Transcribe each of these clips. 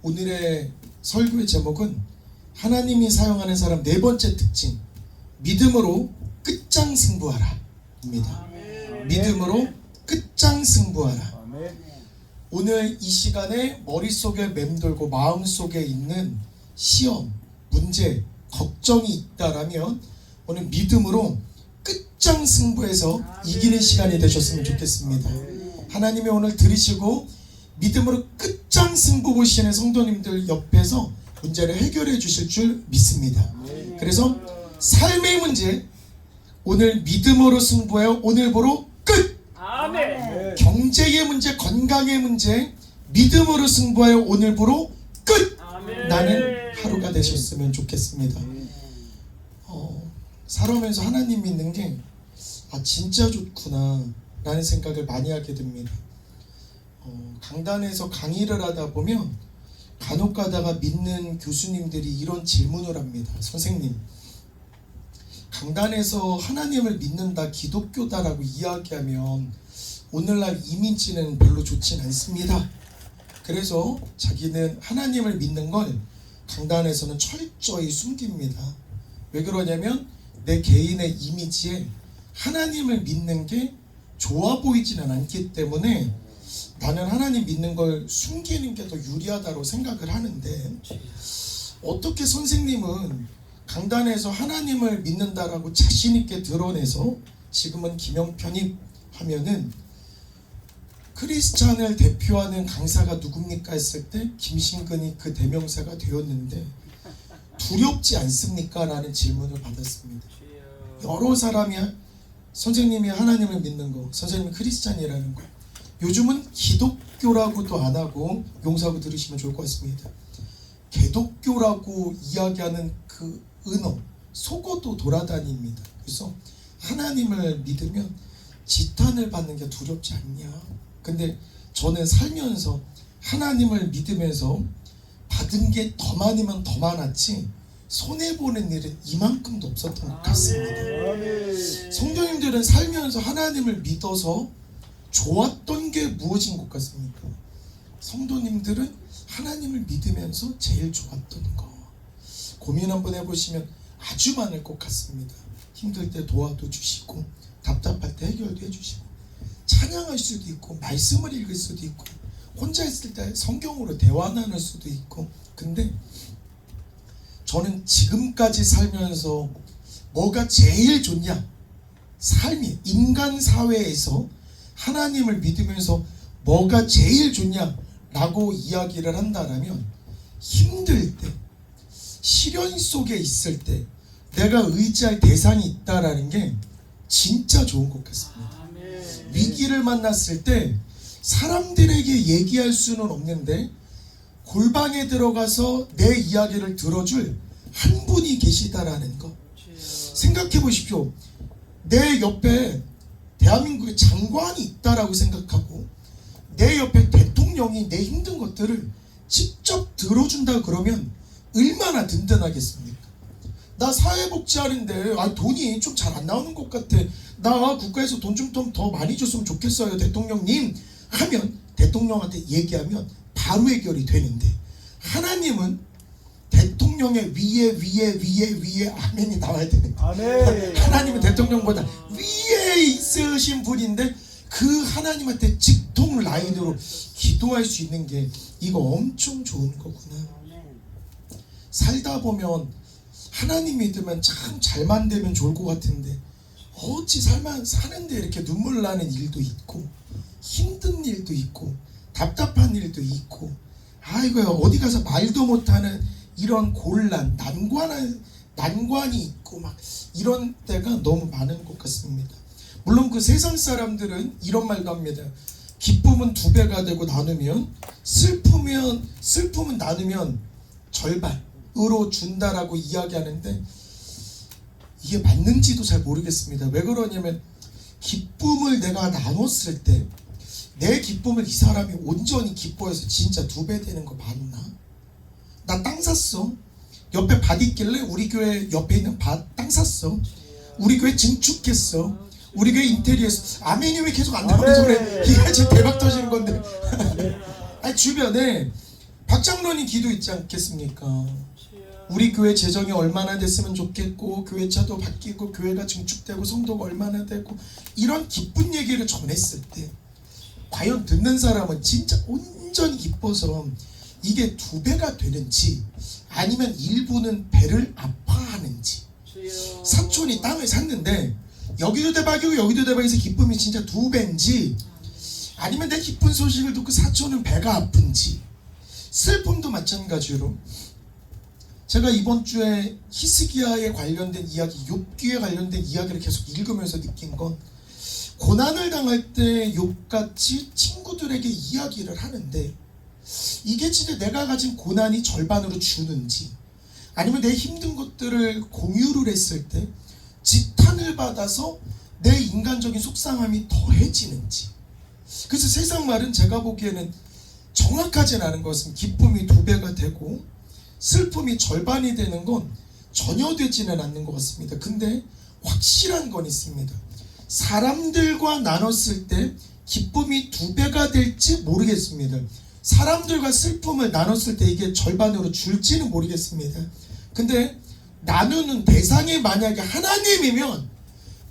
오늘의 설교의 제목은 하나님이 사용하는 사람 네 번째 특징, 믿음으로 끝장승부하라 입니다. 믿음으로 끝장승부하라. 오늘 이 시간에 머릿속에 맴돌고 마음속에 있는 시험, 문제, 걱정이 있다라면 오늘 믿음으로 끝장승부해서 이기는 시간이 되셨으면 좋겠습니다. 하나님이 오늘 들으시고 믿음으로 끝장승부 보시는 성도님들 옆에서 문제를 해결해 주실 줄 믿습니다. 그래서 삶의 문제 오늘 믿음으로 승부하여 오늘부로 끝! 아멘. 경제의 문제, 건강의 문제 믿음으로 승부하여 오늘부로 끝! 아멘. 나는 하루가 되셨으면 좋겠습니다. 살아오면서 하나님 믿는 게 진짜 좋구나 라는 생각을 많이 하게 됩니다. 강단에서 강의를 하다 보면 간혹 가다가 믿는 교수님들이 이런 질문을 합니다. 선생님, 강단에서 하나님을 믿는다, 기독교다라고 이야기하면 오늘날 이미지는 별로 좋진 않습니다. 그래서 자기는 하나님을 믿는 걸 강단에서는 철저히 숨깁니다. 왜 그러냐면 내 개인의 이미지에 하나님을 믿는 게 좋아 보이지는 않기 때문에 나는 하나님 믿는 걸 숨기는 게 더 유리하다고 생각을 하는데, 어떻게 선생님은 강단에서 하나님을 믿는다라고 자신 있게 드러내서 지금은 김영편입 하면은 크리스찬을 대표하는 강사가 누굽니까 했을 때 김신근이 그 대명사가 되었는데 두렵지 않습니까? 라는 질문을 받았습니다. 여러 사람이 선생님이 하나님을 믿는 거, 선생님이 크리스찬이라는 거, 요즘은 기독교라고도 안 하고 용서하고 들으시면 좋을 것 같습니다. 개독교라고 이야기하는 그 은어 속어도 돌아다닙니다. 그래서 하나님을 믿으면 지탄을 받는 게 두렵지 않냐. 근데 저는 살면서 하나님을 믿으면서 받은 게 더 많으면 더 많았지 손해보는 일은 이만큼도 없었던 것 같습니다. 성도님들은 살면서 하나님을 믿어서 좋았던 게 무엇인 것 같습니까? 성도님들은 하나님을 믿으면서 제일 좋았던 거 고민 한번 해보시면 아주 많을 것 같습니다. 힘들 때 도와도 주시고 답답할 때 해결도 해주시고 찬양할 수도 있고 말씀을 읽을 수도 있고 혼자 있을 때 성경으로 대화 나눌 수도 있고. 근데 저는 지금까지 살면서 뭐가 제일 좋냐, 삶이 인간 사회에서 하나님을 믿으면서 뭐가 제일 좋냐라고 이야기를 한다면 힘들 때, 시련 속에 있을 때 내가 의지할 대상이 있다라는 게 진짜 좋은 것 같습니다. 위기를 만났을 때 사람들에게 얘기할 수는 없는데 골방에 들어가서 내 이야기를 들어줄 한 분이 계시다라는 거 생각해 보십시오. 내 옆에 대한민국의 장관이 있다라고 생각하고 내 옆에 대통령이 내 힘든 것들을 직접 들어준다 그러면 얼마나 든든하겠습니까? 나 사회복지하는데 돈이 좀 잘 안 나오는 것 같아. 나 국가에서 돈 좀 더 많이 줬으면 좋겠어요 대통령님 하면 대통령한테 얘기하면 바로 해결이 되는데, 하나님은 대통령의 위에 아멘이 나와야 되는 거예요. 하나님은 대통령보다 위에 있으신 분인데 그 하나님한테 직통 라인으로 기도할 수 있는 게 이거 엄청 좋은 거구나. 살다 보면 하나님 믿으면 참 잘만 되면 좋을 것 같은데 어찌 사는데 이렇게 눈물 나는 일도 있고 힘든 일도 있고 답답한 일도 있고 아이고야 어디 가서 말도 못하는 이런 곤란 난관이 있고 막 이런 때가 너무 많은 것 같습니다. 물론 그 세상 사람들은 이런 말도 합니다. 기쁨은 2배가 되고 나누면 슬픔은 나누면 절반으로 준다라고 이야기하는데 이게 맞는지도 잘 모르겠습니다. 왜 그러냐면 기쁨을 내가 나눴을 때 내 기쁨을 이 사람이 온전히 기뻐해서 진짜 2배 되는 거 맞나? 나 땅 샀어. 옆에 밭 있길래 우리 교회 옆에 있는 밭 땅 샀어. 우리 교회 증축했어. 우리 교회 인테리어에서 아멘이 왜 계속 안 나오는지 그래. 이게 지금 대박 터지는 건데. 아니 주변에 박 장로님 기도 있지 않겠습니까? 우리 교회 재정이 얼마나 됐으면 좋겠고, 교회 차도 바뀌고, 교회가 증축되고, 성도가 얼마나 되고, 이런 기쁜 얘기를 전했을 때 과연 듣는 사람은 진짜 온전히 기뻐서 이게 2배가 되는지, 아니면 일부는 배를 아파하는지. 사촌이 땅을 샀는데 여기도 대박이고 여기도 대박에서 기쁨이 진짜 2배인지, 아니면 내 기쁜 소식을 듣고 사촌은 배가 아픈지. 슬픔도 마찬가지로 제가 이번 주에 히스기야에 관련된 이야기, 욥기에 관련된 이야기를 계속 읽으면서 느낀 건, 고난을 당할 때 욥같이 친구들에게 이야기를 하는데 이게 진짜 내가 가진 고난이 절반으로 주는지, 아니면 내 힘든 것들을 공유를 했을 때 지탄을 받아서 내 인간적인 속상함이 더해지는지. 그래서 세상 말은 제가 보기에는 정확하진 않은 것은 기쁨이 2배가 되고 슬픔이 절반이 되는 건 전혀 되지는 않는 것 같습니다. 근데 확실한 건 있습니다. 사람들과 나눴을 때 기쁨이 2배가 될지 모르겠습니다. 사람들과 슬픔을 나눴을 때 이게 절반으로 줄지는 모르겠습니다. 근데 나누는 대상이 만약에 하나님이면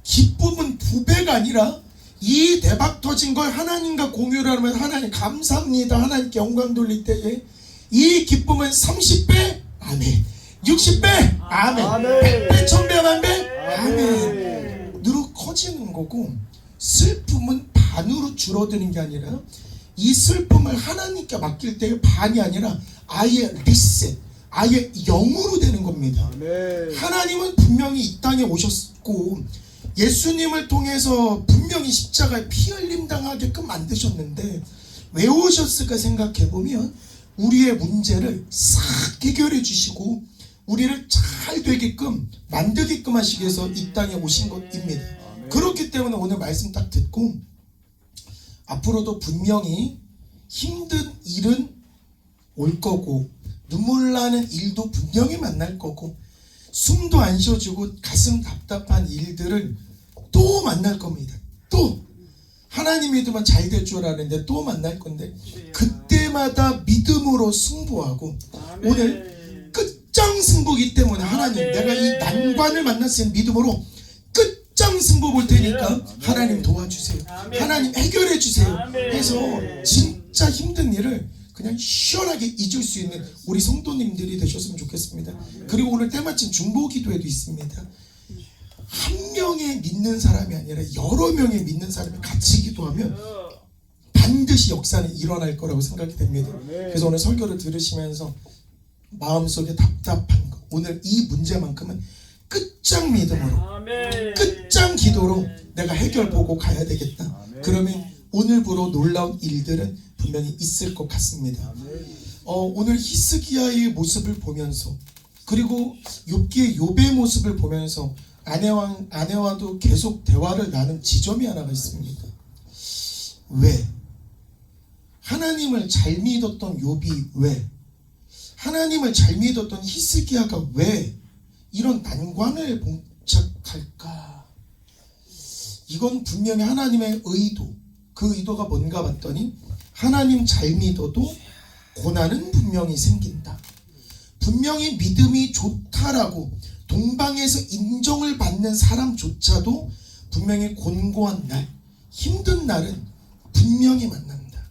기쁨은 2배가 아니라, 이 대박 터진 걸 하나님과 공유를 하면 하나님 감사합니다, 하나님께 영광 돌릴 때에 이 기쁨은 30배 아멘, 60배 아멘, 100배 1000배 만배 아멘 으로 커지는 거고, 슬픔은 반으로 줄어드는 게 아니라 이 슬픔을 하나님께 맡길 때의 반이 아니라 아예 리셋, 아예 0으로 되는 겁니다. 하나님은 분명히 이 땅에 오셨고 예수님을 통해서 분명히 십자가에 피 흘림 당하게끔 만드셨는데 왜 오셨을까 생각해보면 우리의 문제를 싹 해결해 주시고 우리를 잘 되게끔 만들게끔 하시기 위해서 이 땅에 오신 것입니다. 그렇기 때문에 오늘 말씀 딱 듣고 앞으로도 분명히 힘든 일은 올 거고 눈물 나는 일도 분명히 만날 거고 숨도 안 쉬어지고 가슴 답답한 일들을 또 만날 겁니다. 또 하나님 믿으면 잘 될 줄 아는데 또 만날 건데 그때마다 믿음으로 승부하고 오늘 끝장 승부기 때문에 하나님 내가 이 난관을 만났을 믿음으로 끝장 승부 볼 테니까 하나님 도와주세요. 하나님 해결해 주세요. 해서 진짜 힘든 일을 그냥 시원하게 잊을 수 있는 우리 성도님들이 되셨으면 좋겠습니다. 그리고 오늘 때마침 중보기도회도 있습니다. 한 명의 믿는 사람이 아니라 여러 명의 믿는 사람이 같이 기도하면 반드시 역사는 일어날 거라고 생각이 됩니다. 그래서 오늘 설교를 들으시면서 마음속에 답답한 거, 오늘 이 문제만큼은 끝장 믿음으로 끝장 기도로 내가 해결 보고 가야 되겠다. 그러면 오늘부로 놀라운 일들은 분명히 있을 것 같습니다. 오늘 히스기야의 모습을 보면서 그리고 욥기의 욥의 모습을 보면서 아내와도 계속 대화를 나눈 지점이 하나가 있습니다. 왜? 하나님을 잘 믿었던 욥이 왜? 하나님을 잘 믿었던 히스기야가 왜 이런 난관을 봉착할까? 이건 분명히 하나님의 의도, 그 의도가 뭔가 봤더니 하나님 잘 믿어도 고난은 분명히 생긴다. 분명히 믿음이 좋다라고 동방에서 인정을 받는 사람조차도 분명히 곤고한 날, 힘든 날은 분명히 만난다.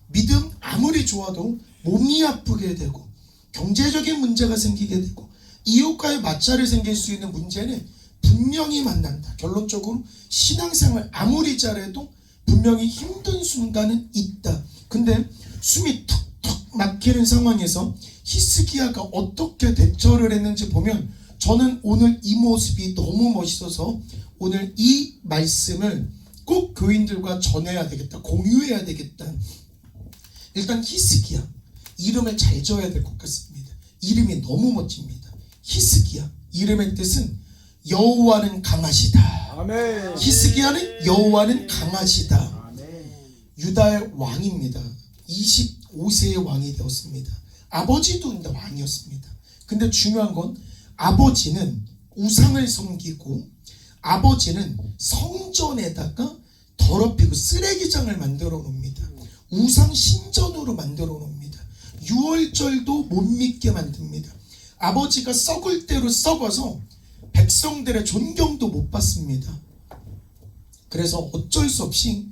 믿음 아무리 좋아도 몸이 아프게 되고 경제적인 문제가 생기게 되고 이웃과의 마찰이 생길 수 있는 문제는 분명히 만난다. 결론적으로 신앙생활 아무리 잘해도 분명히 힘든 순간은 있다. 근데 숨이 턱턱 막히는 상황에서 히스기야가 어떻게 대처를 했는지 보면 저는 오늘 이 모습이 너무 멋있어서 오늘 이 말씀을 꼭 교인들과 전해야 되겠다, 공유해야 되겠다. 일단 히스기야 이름을 잘 지어야 될 것 같습니다. 이름이 너무 멋집니다. 히스기야 이름의 뜻은 여호와는 강하시다. 아멘. 히스기야는 여호와는 강하시다. 아멘. 유다의 왕입니다. 25세의 왕이 되었습니다. 아버지도 왕이었습니다. 근데 중요한 건 아버지는 우상을 섬기고 아버지는 성전에다가 더럽히고 쓰레기장을 만들어 놓습니다. 우상 신전으로 만들어 놓습니다. 1절도 못 믿게 만듭니다. 아버지가 썩을 대로 썩어서 백성들의 존경도 못 받습니다. 그래서 어쩔 수 없이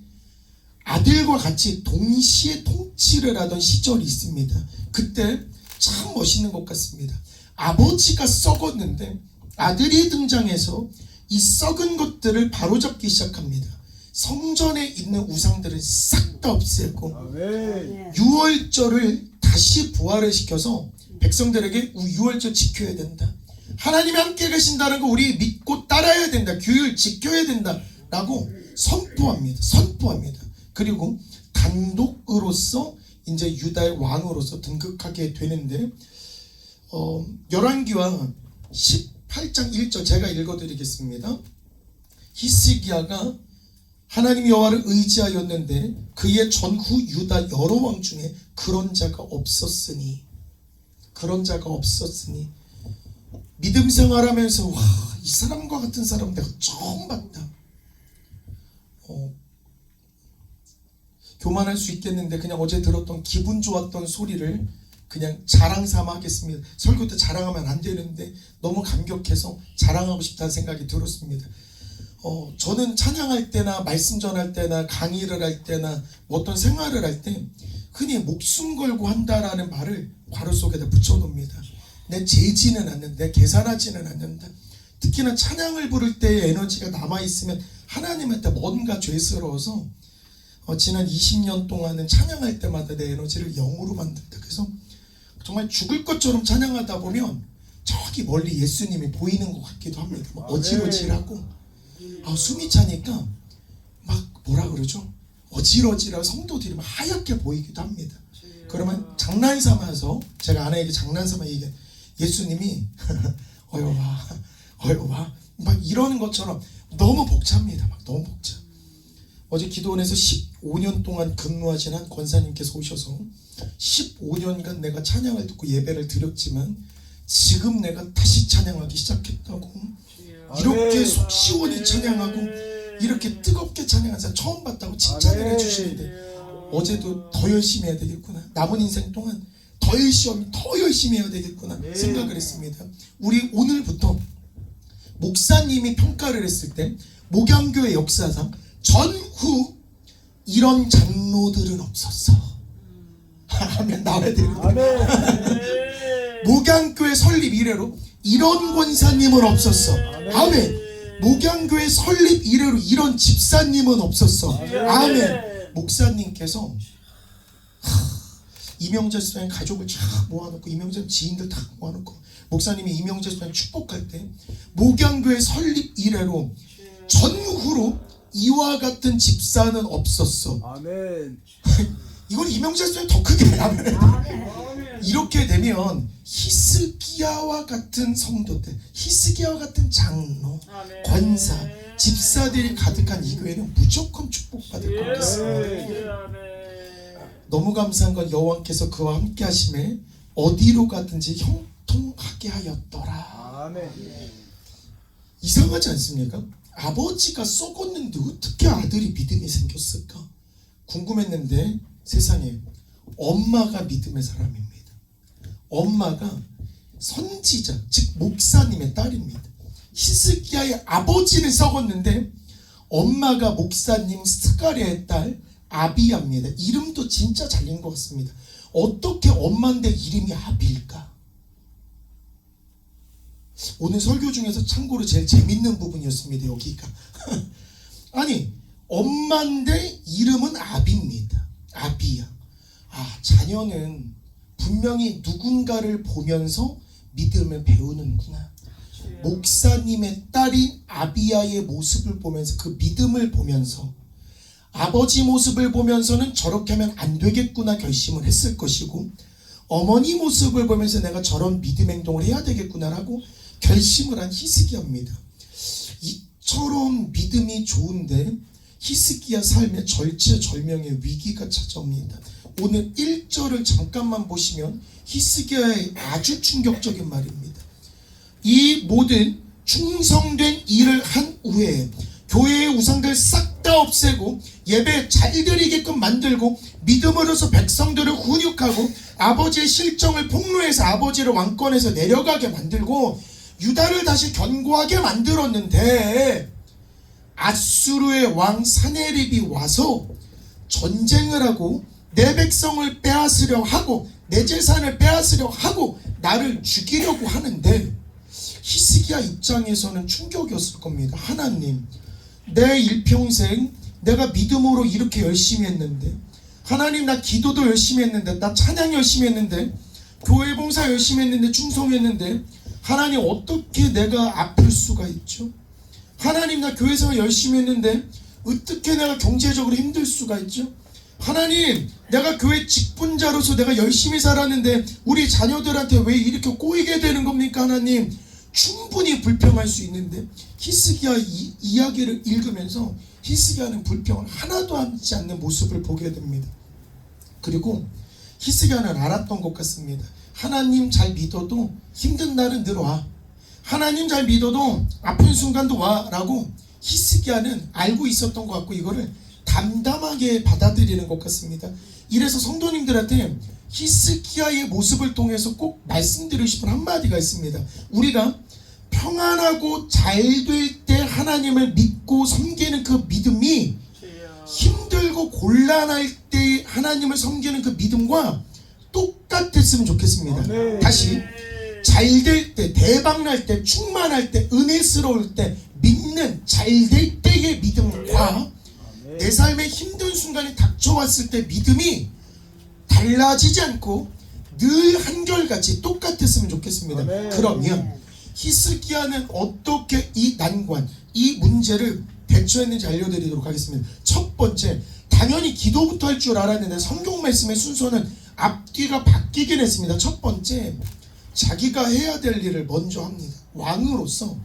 아들과 같이 동시에 통치를 하던 시절이 있습니다. 그때 참 멋있는 것 같습니다. 아버지가 썩었는데 아들이 등장해서 이 썩은 것들을 바로잡기 시작합니다. 성전에 있는 우상들을 싹 다 없애고 유월절을 다시 부활을 시켜서 백성들에게 유월절 지켜야 된다. 하나님이 함께 계신다는 거 우리 믿고 따라야 된다. 규율 지켜야 된다. 라고 선포합니다. 그리고 단독으로서 이제 유다의 왕으로서 등극하게 되는데 열왕기와 18장 1절 제가 읽어드리겠습니다. 히스기야가 하나님 여호와를 의지하였는데 그의 전후 유다 여러 왕 중에 그런 자가 없었으니 믿음 생활하면서 와, 이 사람과 같은 사람 내가 처음 봤다. 교만할 수 있겠는데 그냥 어제 들었던 기분 좋았던 소리를 그냥 자랑 삼아 하겠습니다. 설교 때 자랑하면 안 되는데 너무 감격해서 자랑하고 싶다는 생각이 들었습니다. 저는 찬양할 때나 말씀 전할 때나 강의를 할 때나 어떤 생활을 할 때 흔히 목숨 걸고 한다라는 말을 괄호 속에다 붙여놓습니다. 내 재지는 않는다, 계산하지는 않는다. 특히나 찬양을 부를 때의 에너지가 남아있으면 하나님한테 뭔가 죄스러워서 지난 20년 동안은 찬양할 때마다 내 에너지를 0으로 만든다. 그래서 정말 죽을 것처럼 찬양하다 보면 저기 멀리 예수님이 보이는 것 같기도 합니다. 어지러지라고 숨이 차니까 막 뭐라 그러죠? 어지러지라고 성도들이 막 하얗게 보이기도 합니다. 그러면 장난 삼아서 제가 아내에게 장난 삼아 얘기해. 예수님이 어여와 막 이러는 것처럼 너무 벅찹니다. 막 너무 벅차. 어제 기도원에서 15년 동안 근무하신 한 권사님께서 오셔서 15년간 내가 찬양을 듣고 예배를 드렸지만 지금 내가 다시 찬양하기 시작했다고. 이렇게 속 시원히 찬양하고 이렇게 뜨겁게 찬양한 사람 처음 봤다고 칭찬을 해주시는데 어제도 더 열심히 해야 되겠구나. 남은 인생 동안 더 열심히 해야 되겠구나 생각을 했습니다. 우리 오늘부터 목사님이 평가를 했을 때 목양교회 역사상 전후 이런 장로들은 없었어. 하면 나와야 되는데 목양교회 설립 이래로 이런 권사님은 없었어. 아멘. 목양교회 설립 이래로 이런 집사님은 없었어. 아멘. 목사님께서 이명재 집사님 가족을 쫙 모아놓고 이명재 지인들 다 모아놓고 목사님이 이명재 집사님 축복할 때 목양교회 설립 이래로 전후로 이와 같은 집사는 없었어. 아멘. 이건 이명재 집사님 더 크게 하면 이렇게 되면 히스기야와 같은 성도들, 히스기야와 같은 장로, 권사, 집사들이 가득한 이 교회는 무조건 축복받을 것 같습니다. 너무 감사한 건 여호와께서 그와 함께 하심에 어디로 가든지 형통하게 하였더라. 아멘. 이상하지 않습니까? 아버지가 썩었는데 어떻게 아들이 믿음이 생겼을까? 궁금했는데 세상에 엄마가 믿음의 사람입니다. 엄마가 선지자, 즉 목사님의 딸입니다. 히스기야의 아버지는 썩었는데 엄마가 목사님 스가랴의 딸 아비야입니다. 이름도 진짜 잘린 것 같습니다. 어떻게 엄마인데 이름이 아비일까? 오늘 설교 중에서 참고로 제일 재밌는 부분이었습니다. 여기가 아니 엄마인데 이름은 아비입니다. 아비야. 자녀는 분명히 누군가를 보면서 믿음을 배우는구나. 목사님의 딸인 아비야의 모습을 보면서 그 믿음을 보면서 아버지 모습을 보면서는 저렇게 하면 안 되겠구나 결심을 했을 것이고 어머니 모습을 보면서 내가 저런 믿음 행동을 해야 되겠구나라고 결심을 한 히스기야입니다. 이처럼 믿음이 좋은데 히스기야 삶에 절체절명의 위기가 찾아옵니다. 오늘 1절을 잠깐만 보시면 히스기야의 아주 충격적인 말입니다. 이 모든 충성된 일을 한 후에 교회의 우상들 싹 다 없애고 예배 잘 드리게끔 만들고 믿음으로서 백성들을 훈육하고 아버지의 실정을 폭로해서 아버지를 왕권에서 내려가게 만들고 유다를 다시 견고하게 만들었는데 아수르의 왕 사네립이 와서 전쟁을 하고 내 백성을 빼앗으려 하고 내 재산을 빼앗으려 하고 나를 죽이려고 하는데 히스기야 입장에서는 충격이었을 겁니다. 하나님, 내 일평생 내가 믿음으로 이렇게 열심히 했는데, 하나님 나 기도도 열심히 했는데, 나 찬양 열심히 했는데, 교회 봉사 열심히 했는데, 충성했는데, 하나님 어떻게 내가 아플 수가 있죠? 하나님 나 교회생활 열심히 했는데 어떻게 내가 경제적으로 힘들 수가 있죠? 하나님, 내가 교회 직분자로서 내가 열심히 살았는데 우리 자녀들한테 왜 이렇게 꼬이게 되는 겁니까? 하나님, 충분히 불평할 수 있는데 히스기야 이야기를 읽으면서 히스기야는 불평을 하나도 하지 않는 모습을 보게 됩니다. 그리고 히스기야는 알았던 것 같습니다. 하나님 잘 믿어도 힘든 날은 늘 와. 하나님 잘 믿어도 아픈 순간도 와 라고 히스기야는 알고 있었던 것 같고 이거를 담담하게 받아들이는 것 같습니다. 이래서 성도님들한테 히스기야의 모습을 통해서 꼭 말씀드리고 싶은 한마디가 있습니다. 우리가 평안하고 잘 될 때 하나님을 믿고 섬기는 그 믿음이 힘들고 곤란할 때 하나님을 섬기는 그 믿음과 똑같았으면 좋겠습니다. 다시, 잘 될 때, 대박 날 때, 충만할 때, 은혜스러울 때 믿는 잘 될 때의 믿음과 내 삶에 힘든 순간이 닥쳐왔을 때 믿음이 달라지지 않고 늘 한결같이 똑같았으면 좋겠습니다. 그러면 히스기야는 어떻게 이 난관, 이 문제를 대처했는지 알려드리도록 하겠습니다. 첫 번째, 당연히 기도부터 할 줄 알았는데 성경 말씀의 순서는 앞뒤가 바뀌긴 했습니다. 첫 번째, 자기가 해야 될 일을 먼저 합니다. 왕으로서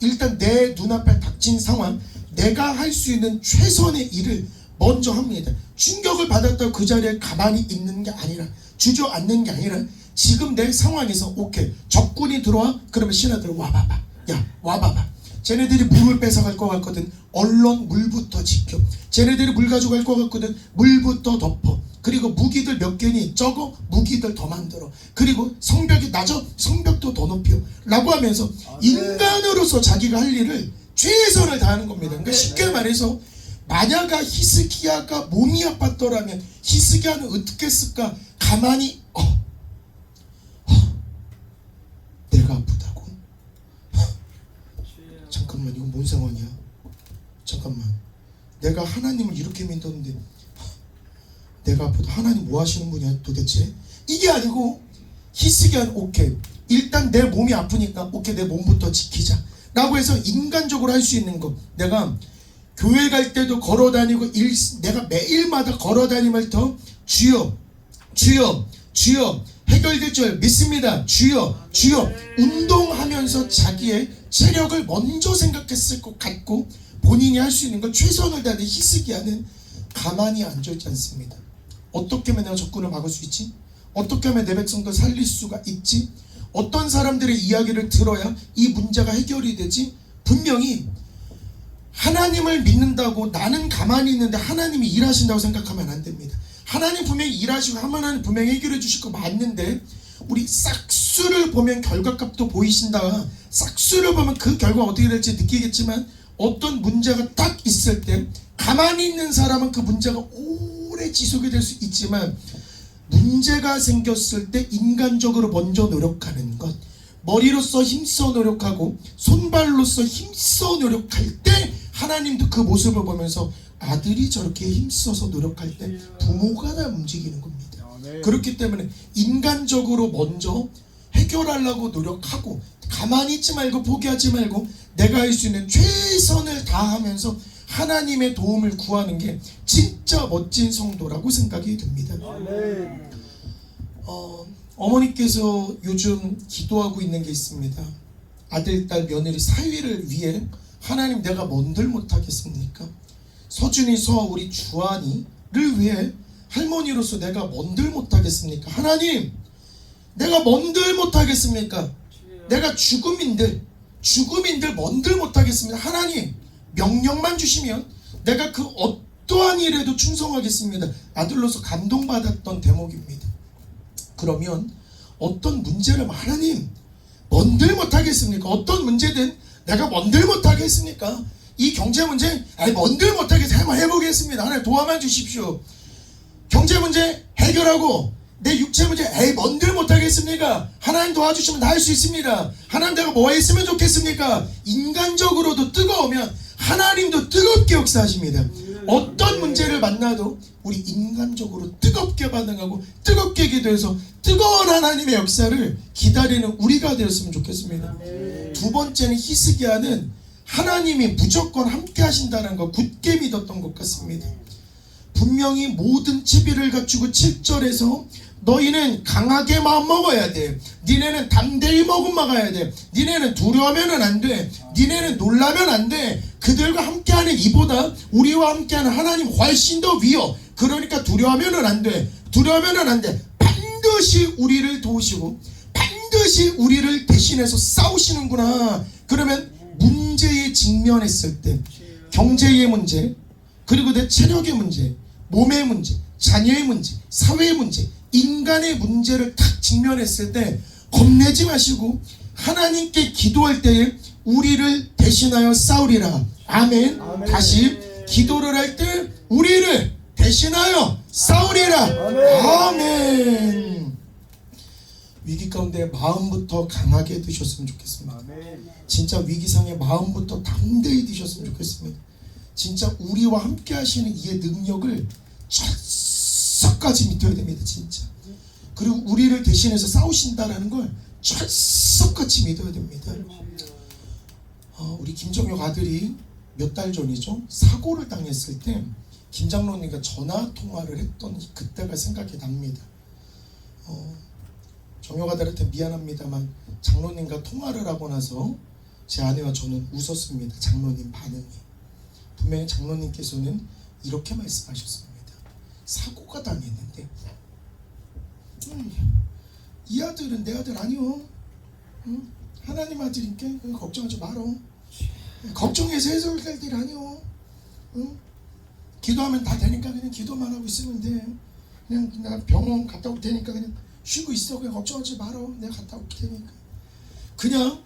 일단 내 눈앞에 닥친 상황, 내가 할 수 있는 최선의 일을 먼저 합니다. 충격을 받았다고 그 자리에 가만히 있는 게 아니라, 주저앉는 게 아니라, 지금 내 상황에서 오케이, 적군이 들어와? 그러면 신하들 와봐봐, 야 와봐봐, 쟤네들이 물을 뺏어갈 것 같거든, 얼른 물부터 지켜. 쟤네들이 물 가져갈 것 같거든, 물부터 덮어. 그리고 무기들 몇 개니 적어, 무기들 더 만들어. 그리고 성벽이 낮아, 성벽도 더 높여 라고 하면서 인간으로서 자기가 할 일을 최선을 다하는 겁니다. 그러니까 쉽게 말해서 만약 히스기야가 몸이 아팠더라면 히스기야는 어떻게 했을까? 가만히 내가 아프다고? 잠깐만, 이건 뭔 상황이야? 잠깐만, 내가 하나님을 이렇게 믿었는데 내가 아프다. 하나님 뭐 하시는 분이야 도대체? 이게 아니고 히스기야는 오케이, 일단 내 몸이 아프니까 오케이, 내 몸부터 지키자 라고 해서 인간적으로 할 수 있는 것, 내가 교회 갈 때도 걸어다니고 내가 매일마다 걸어다니면서 주여 주여 주여 해결될 줄 믿습니다. 주여 주여 운동하면서 자기의 체력을 먼저 생각했을 것 같고 본인이 할 수 있는 걸 최선을 다하는 히스기야는 가만히 앉아있지 않습니다. 어떻게 하면 내가 적군을 막을 수 있지? 어떻게 하면 내 백성들 살릴 수가 있지? 어떤 사람들의 이야기를 들어야 이 문제가 해결이 되지? 분명히 하나님을 믿는다고 나는 가만히 있는데 하나님이 일하신다고 생각하면 안 됩니다. 하나님 분명히 일하시고 하나님 분명히 해결해 주실 거 맞는데, 우리 싹수를 보면 결과값도 보이신다. 싹수를 보면 그 결과 어떻게 될지 느끼겠지만 어떤 문제가 딱 있을 때 가만히 있는 사람은 그 문제가 오래 지속이 될 수 있지만, 문제가 생겼을 때 인간적으로 먼저 노력하는 것, 머리로서 힘써 노력하고 손발로서 힘써 노력할 때 하나님도 그 모습을 보면서 아들이 저렇게 힘써서 노력할 때 부모가 다 움직이는 겁니다. 그렇기 때문에 인간적으로 먼저 해결하려고 노력하고 가만히 있지 말고 포기하지 말고 내가 할 수 있는 최선을 다하면서 하나님의 도움을 구하는 게 진짜 멋진 성도라고 생각이 듭니다. 어머니께서 요즘 기도하고 있는 게 있습니다. 아들, 딸, 며느리 사위를 위해 하나님, 내가 뭔들 못하겠습니까? 서준이, 서아, 우리 주한이를 위해 할머니로서 내가 뭔들 못하겠습니까? 하나님, 내가 뭔들 못하겠습니까? 내가 죽음인들 뭔들 못하겠습니다. 하나님, 명령만 주시면 내가 그 어떠한 일에도 충성하겠습니다. 아들로서 감동받았던 대목입니다. 그러면 어떤 문제를 하나님 뭔들 못하겠습니까? 어떤 문제든 내가 뭔들 못하겠습니까? 이 경제 문제 뭔들 못하겠어요. 한번 해보겠습니다. 하나님 도와만 주십시오. 경제 문제 해결하고 내 육체 문제 뭔들 못하겠습니까? 하나님 도와주시면 다 할 수 있습니다. 하나님 내가 뭐 했으면 좋겠습니까? 인간적으로도 뜨거우면 하나님도 뜨겁게 역사하십니다. 어떤 문제를 만나도 우리 인간적으로 뜨겁게 반응하고 뜨겁게 기도해서 뜨거운 하나님의 역사를 기다리는 우리가 되었으면 좋겠습니다. 두 번째는 히스기야는 하나님이 무조건 함께 하신다는 거 굳게 믿었던 것 같습니다. 분명히 모든 치비를 갖추고 7절에서 너희는 강하게 마음 먹어야 돼. 니네는 담대히 먹음 먹어야 돼. 니네는 두려우면 안 돼. 니네는 놀라면 안 돼. 그들과 함께하는 이보다 우리와 함께하는 하나님 훨씬 더 위여. 그러니까 두려우면 안 돼. 두려우면 안 돼. 반드시 우리를 도우시고 반드시 우리를 대신해서 싸우시는구나. 그러면 문제에 직면했을 때 경제의 문제, 그리고 내 체력의 문제, 몸의 문제, 자녀의 문제, 사회의 문제, 인간의 문제를 탁 직면했을 때 겁내지 마시고 하나님께 기도할 때에 우리를 대신하여 싸우리라. 아멘. 아멘. 다시 기도를 할 때 우리를 대신하여 싸우리라. 아멘. 위기 가운데 마음부터 강하게 드셨으면 좋겠습니다. 진짜 위기상에 마음부터 담대히 드셨으면 좋겠습니다. 진짜 우리와 함께 하시는 이의 능력을 철석까지 믿어야 됩니다. 진짜. 그리고 우리를 대신해서 싸우신다라는 걸 철석같이 믿어야 됩니다. 우리 김정혁 아들이 몇 달 전이죠, 사고를 당했을 때 김 장로님과 전화 통화를 했던 그때가 생각이 납니다. 정혁 아들한테 미안합니다만 장로님과 통화를 하고 나서 제 아내와 저는 웃었습니다. 장로님 반응이. 분명히 장로님께서는 이렇게 말씀하셨습니다. 사고가 당했는데 이 아들은 내 아들 아니오. 하나님 아들이니까 걱정하지 말어. 걱정해서 해결될 일 아니오. 기도하면 다 되니까 그냥 기도만 하고 있으면 돼. 그냥 내가 병원 갔다 올 테니까 그냥 쉬고 있어. 그냥 걱정하지 말어. 내가 갔다 올 테니까. 그냥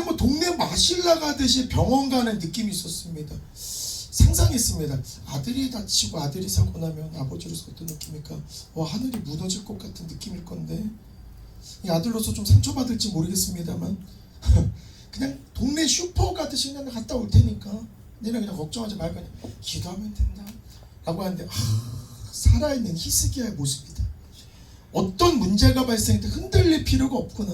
뭐 동네 마실 나가듯이 병원 가는 느낌이 있었습니다. 상상했습니다. 아들이 다치고 아들이 사고 나면 아버지로서 어떤 느낌일까? 하늘이 무너질 것 같은 느낌일 건데, 이 아들로서 좀 상처받을지 모르겠습니다만 그냥 동네 슈퍼 가듯이 그냥 갔다 올 테니까 너네 그냥 걱정하지 말고 그냥 기도하면 된다 라고 하는데, 살아있는 히스기야의 모습이다. 어떤 문제가 발생할 때 흔들릴 필요가 없구나.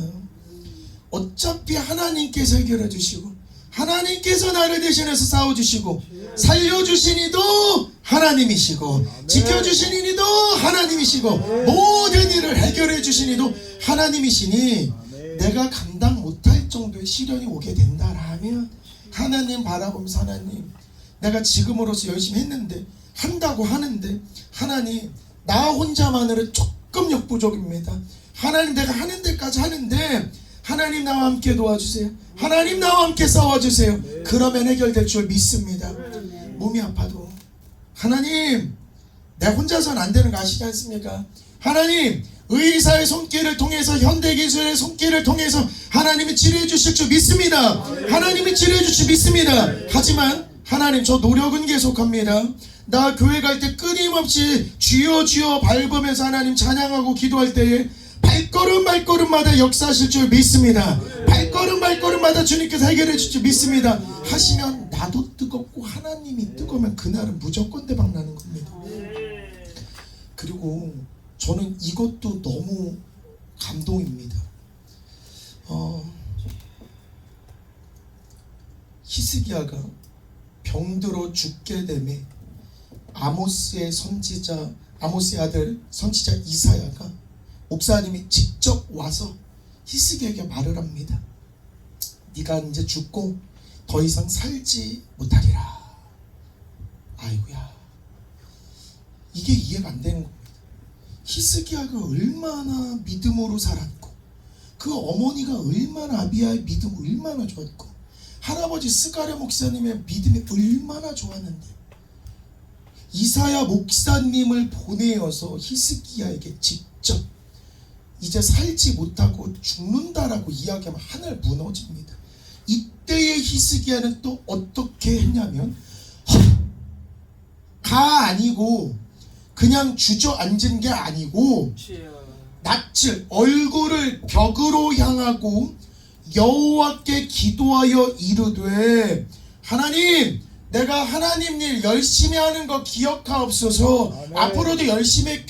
어차피 하나님께서 해결해 주시고 하나님께서 나를 대신해서 싸워주시고 살려주신 이도 하나님이시고 지켜주신 이도 하나님이시고 모든 일을 해결해 주신 이도 하나님이시니 내가 감당 못할 정도의 시련이 오게 된다라면 하나님 바라보면서, 하나님 내가 지금으로서 열심히 했는데 한다고 하는데 하나님 나 혼자만으로 조금 역부족입니다. 하나님 내가 하는 데까지 하는데 하나님 나와 함께 도와주세요. 하나님 나와 함께 싸워주세요. 그러면 해결될 줄 믿습니다. 몸이 아파도 하나님 내 혼자서는 안 되는 거 아시지 않습니까? 하나님 의사의 손길을 통해서, 현대기술의 손길을 통해서 하나님이 치료해 주실 줄 믿습니다. 하나님이 치료해 주실 줄 믿습니다. 하지만 하나님 저 노력은 계속합니다. 나 교회 갈 때 끊임없이 주여 주여 밟으면서 하나님 찬양하고 기도할 때에 발걸음마다 역사하실 줄 믿습니다. 발걸음마다 주님께서 해결해 주실 줄 믿습니다. 하시면 나도 뜨겁고 하나님이 뜨거우면 그날은 무조건 대박 나는 겁니다. 그리고 저는 이것도 너무 감동입니다. 히스기야가 병들어 죽게 되매 아모스의 아들 선지자 이사야가 목사님이 직접 와서 히스기야에게 말을 합니다. 네가 이제 죽고 더 이상 살지 못하리라. 아이고야, 이게 이해가 안 되는 겁니다. 히스기야가 얼마나 믿음으로 살았고, 그 어머니가 얼마나 아비야의 믿음 얼마나 좋았고, 할아버지 스가랴 목사님의 믿음이 얼마나 좋았는데 이사야 목사님을 보내어서 히스기야에게 직접 이제 살지 못하고 죽는다라고 이야기하면 하늘 무너집니다. 이때의 히스기야는 또 어떻게 했냐면 가 아니고 그냥 주저앉은 게 아니고 낯을 얼굴을 벽으로 향하고 여호와께 기도하여 이르되 하나님 내가 하나님 일 열심히 하는 거 기억하옵소서. 아멘. 앞으로도 열심히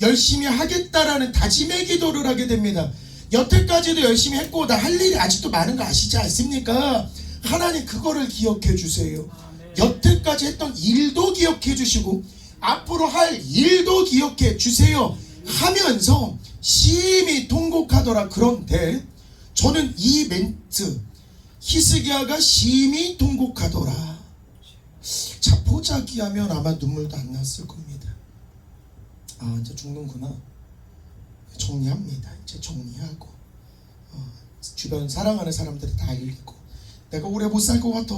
열심히 하겠다라는 다짐의 기도를 하게 됩니다. 여태까지도 열심히 했고 나 할 일이 아직도 많은 거 아시지 않습니까? 하나님 그거를 기억해 주세요. 여태까지 했던 일도 기억해 주시고 앞으로 할 일도 기억해 주세요 하면서 심히 통곡하더라. 그런데 저는 이 멘트 히스기야가 심히 통곡하더라. 자포자기 하면 아마 눈물도 안 났을 겁니다. 아 이제 죽는구나. 정리합니다. 이제 정리하고 주변 사랑하는 사람들이 다 알리고 내가 오래 못 살 것 같아.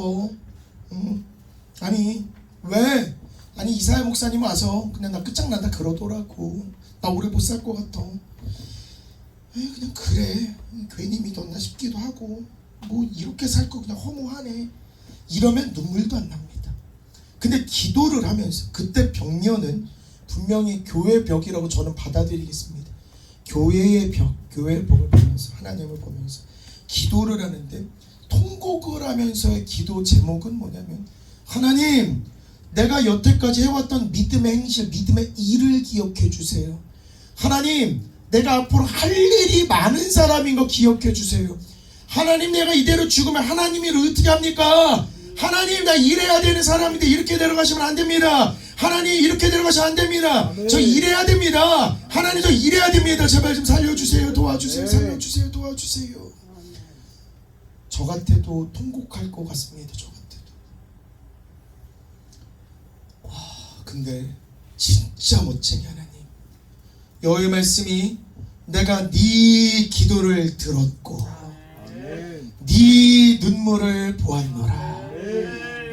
아니 왜? 아니 이사야 목사님 와서 그냥 나 끝장난다 그러더라고. 나 오래 못 살 것 같아. 그냥 그래 괜히 믿었나 싶기도 하고 뭐 이렇게 살 거 그냥 허무하네 이러면 눈물도 안 납니다. 근데 기도를 하면서 그때 벽면은 분명히 교회 벽이라고 저는 받아들이겠습니다. 교회의 벽, 교회의 벽을 보면서 하나님을 보면서 기도를 하는데 통곡을 하면서의 기도 제목은 뭐냐면 하나님 내가 여태까지 해왔던 믿음의 행실, 믿음의 일을 기억해 주세요. 하나님 내가 앞으로 할 일이 많은 사람인 거 기억해 주세요. 하나님 내가 이대로 죽으면 하나님이 어떻게 합니까? 하나님 나 일해야 되는 사람인데 이렇게 데려가시면 안 됩니다. 하나님 이렇게 데려가시면 안 됩니다. 아멘. 저 일해야 됩니다. 하나님 저 일해야 됩니다. 제발 좀 살려주세요. 도와주세요. 네. 살려주세요. 도와주세요. 저 같아도 통곡할 것 같습니다. 저 같아도. 와 근데 진짜 멋쟁이 하나님 여호와의 말씀이 내가 네 기도를 들었고 네 눈물을 보았노라.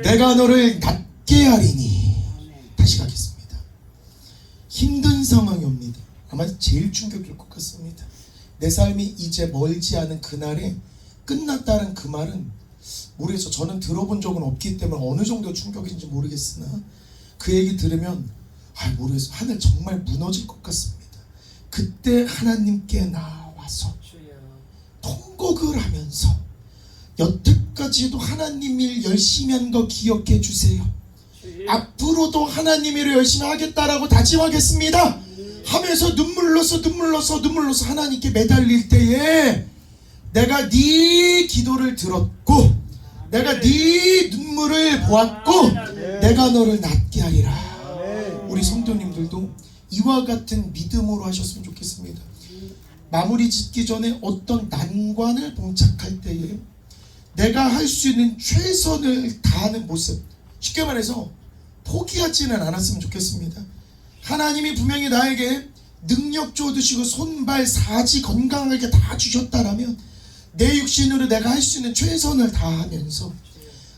내가 너를 낫게 하리니. 다시 가겠습니다. 힘든 상황이 옵니다. 아마 제일 충격일 것 같습니다. 내 삶이 이제 멀지 않은 그날에 끝났다는 그 말은 모르겠어. 저는 들어본 적은 없기 때문에 어느 정도 충격인지 모르겠으나 그 얘기 들으면 모르겠어. 하늘 정말 무너질 것 같습니다. 그때 하나님께 나와서 통곡을 하면서 여태까지도 하나님 일 열심히 한 거 기억해 주세요. 앞으로도 하나님 일을 열심히 하겠다라고 다짐하겠습니다 하면서 눈물로서 하나님께 매달릴 때에 내가 네 기도를 들었고 내가 네 눈물을 보았고 내가 너를 낫게 하리라. 우리 성도님들도 이와 같은 믿음으로 하셨으면 좋겠습니다. 마무리 짓기 전에 어떤 난관을 봉착할 때에 내가 할 수 있는 최선을 다하는 모습, 쉽게 말해서 포기하지는 않았으면 좋겠습니다. 하나님이 분명히 나에게 능력 주시고 손발 사지 건강하게 다 주셨다라면 내 육신으로 내가 할 수 있는 최선을 다하면서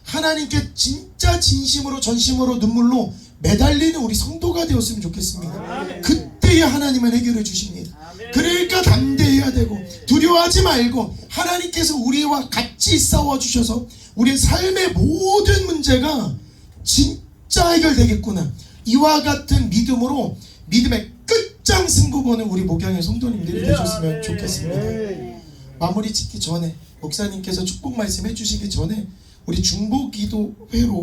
하나님께 진짜 진심으로 전심으로 눈물로 매달리는 우리 성도가 되었으면 좋겠습니다. 그때에 하나님은 해결해 주십니다. 그러니까 담대해야 되고 두려워하지 말고 하나님께서 우리와 같이 싸워주셔서 우리의 삶의 모든 문제가 진짜 해결되겠구나. 이와 같은 믿음으로 믿음의 끝장 승부 보는 우리 목양의 성도님들이 되셨으면 좋겠습니다. 마무리 짓기 전에 목사님께서 축복 말씀 해주시기 전에 우리 중보기도회로